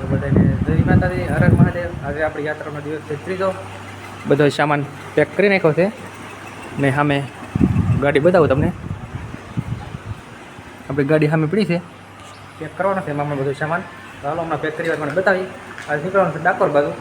તો બધાને જય માતાજી, હર હર મહાદેવ. આજે આપણી યાત્રાનો દિવસ છે ત્રીજો. બધો સામાન પેક કરી નાખ્યો છે ને સામે ગાડી બતાવું તમને. આપણી ગાડી સામે પડી છે, પેક કરવાનો છે એમાં બધો સામાન. ચાલો હમણાં પેક કરી મને બતાવી. આજે નીકળવાનું છે ડાકોર બાજુ.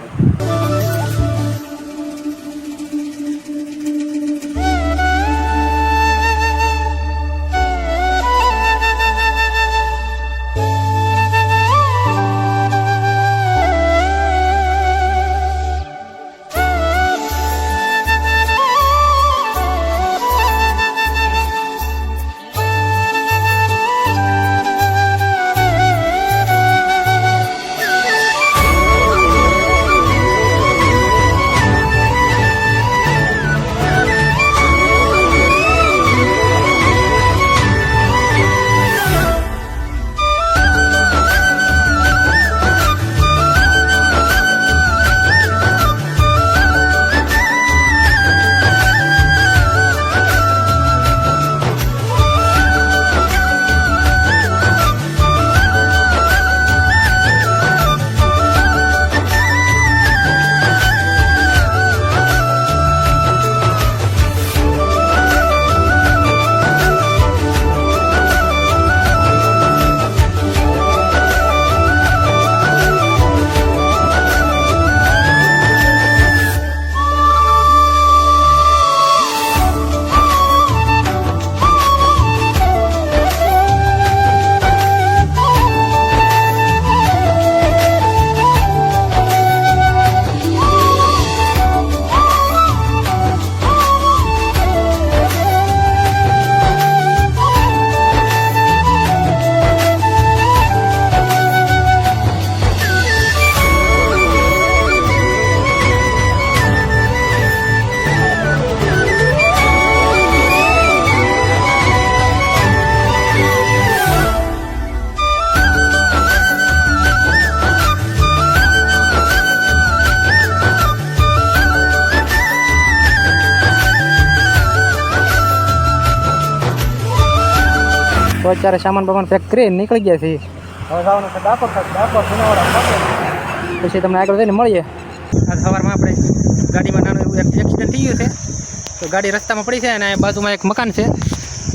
તો અત્યારે સામાન બામાન પેક કરી નીકળી ગયા છીએ. હવે જવાનું છે ડાકોર સુનાવાડા. પછી તમને આગળ જઈને મળીએ. આજ સવારમાં આપણે ગાડીમાં નાનું એવું એક એક્સિડન્ટ થઈ ગયું છે. તો ગાડી રસ્તામાં પડી છે અને બાજુમાં એક મકાન છે.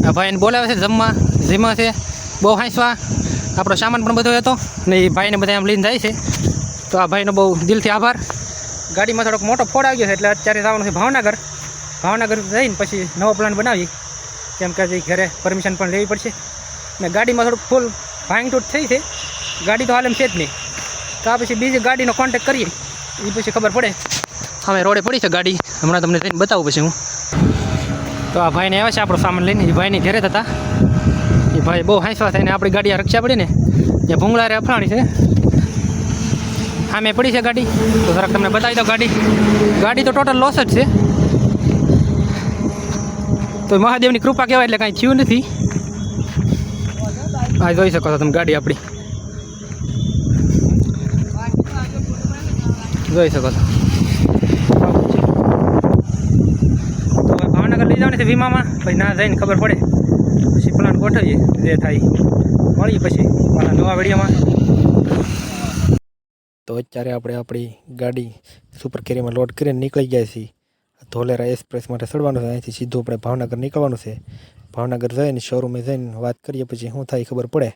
આ ભાઈને બોલાવે છે જીમા છે, બહુ હાંસવા. આપણો સામાન પણ બધો હતો ને એ ભાઈને બધા આમ લઈને જાય છે. તો આ ભાઈનો બહુ દિલથી આભાર. ગાડીમાં થોડોક મોટો ફોડ આવી ગયો છે એટલે અત્યારે જવાનું છે ભાવનગર જઈને પછી નવો પ્લાન બનાવી. કેમ કે હજી ઘરે પરમિશન પણ લેવી પડશે ને ગાડીમાં થોડુંક ફૂલ ભાંગતૂટ થઈ છે. ગાડી તો હાલ એમ છે જ નહીં. તો આ પછી બીજી ગાડીનો કોન્ટેક કરીએ, એ પછી ખબર પડે. હવે રોડે પડી છે ગાડી, હમણાં તમને જઈને બતાવું પછી હું. તો આ ભાઈને આવે છે આપણો સામાન લઈને. એ ભાઈની ઘરે હતા. એ ભાઈ બહુ હાંસવા થાય ને આપણી ગાડી આ રક્ષા પડી ને ત્યાં ભૂંગળારે અફરાણી છે. સામે પડી છે ગાડી. તો જરાક તમને બતાવી દો ગાડી તો ટોટલ લોસ જ છે. તો મહાદેવની કૃપા કહેવાય એટલે કાંઈ થયું નથી. આ જોઈ શકો છો તમે ગાડી આપણી જોઈ શકો છો. તો હવે ભાવનગર લઈ જવાની છે વીમામાં. પછી ના જઈને ખબર પડે પછી પ્લાન ગોઠવીએ જે થાય. મળીએ પછી પાછા નવા વિડીયોમાં. તો અત્યારે આપણે આપણી ગાડી સુપર કેરીમાં લોડ કરીને નીકળી ગયા છીએ. ધોલેરા એક્સપ્રેસ માટે ચડવાનું છે. અહીંથી સીધું આપણે ભાવનગર નીકળવાનું છે. ભાવનગર જઈને શોરૂમે જઈને વાત કરીએ પછી શું થાય ખબર પડે.